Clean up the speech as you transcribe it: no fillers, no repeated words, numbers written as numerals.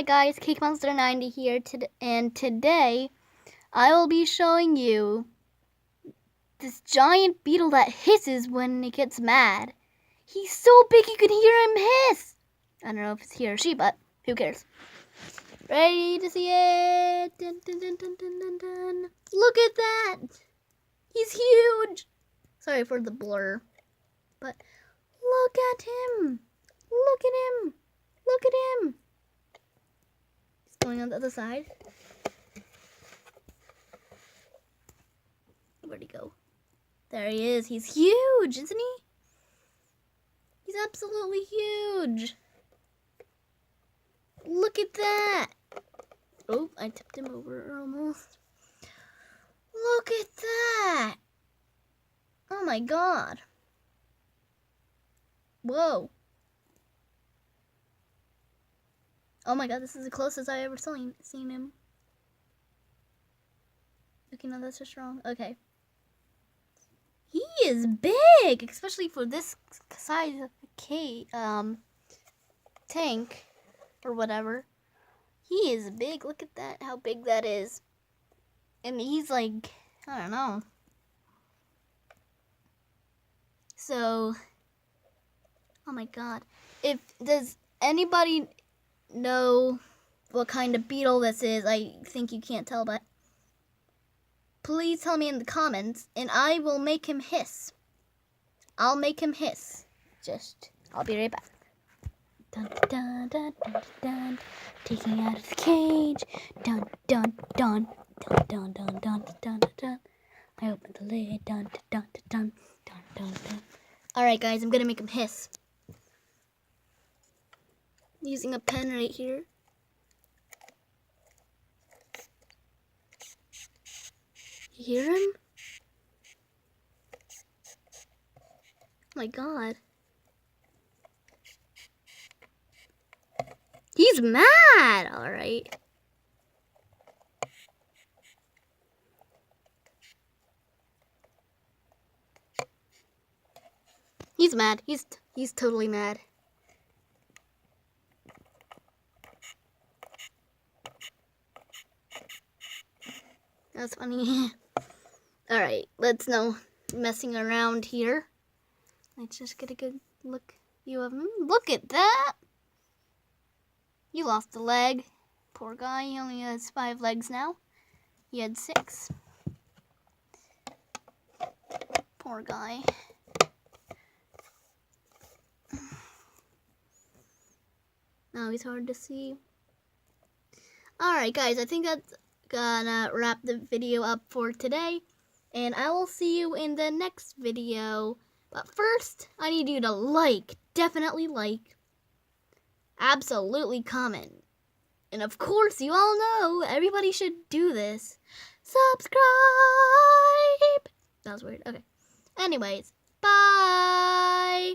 Hi guys, CakeMonster90 here, and today I will be showing you this giant beetle that hisses when it gets mad. He's so big you can hear him hiss. I don't know if it's he or she, but who cares? Ready to see it? Dun, dun, dun, dun, dun, dun, dun. Look at that! He's huge! Sorry for the blur, but look at him! Look at him! Look at him! Going on the other side. Where'd he go? There he is. He's huge, isn't he? He's absolutely huge. Look at that. Oh, I tipped him over almost. Look at that. Oh my god. Whoa. Oh my god, this is the closest I ever seen him. Okay, no, that's just wrong. Okay. He is big, especially for this size of a tank or whatever. He is big. Look at that, how big that is. And he's like, I don't know. So, oh my god. Does anybody know what kind of beetle this is? I think you can't tell, but please tell me in the comments and I will make him hiss. I'll make him hiss. I'll be right back. Dun dun dun dun dun. Taking out of the cage. Dun dun dun dun dun dun dun dun dun. I open the lid. Dun dun dun dun dun dun. Alright guys, I'm gonna make him hiss. Using a pen right here. You hear him? Oh my god. He's mad! Alright. He's mad. He's totally mad. That's funny. Alright, let's no messing around here. Let's just get a good view of him. Look at that! He lost a leg. Poor guy, he only has 5 legs now. He had 6. Poor guy. Now he's hard to see. Alright guys, I think that's gonna wrap the video up for today. And I will see you in the next video. But first, I need you to like, definitely like, absolutely comment. And of course, you all know, everybody should do this. Subscribe! That was weird. Okay. Anyways, bye!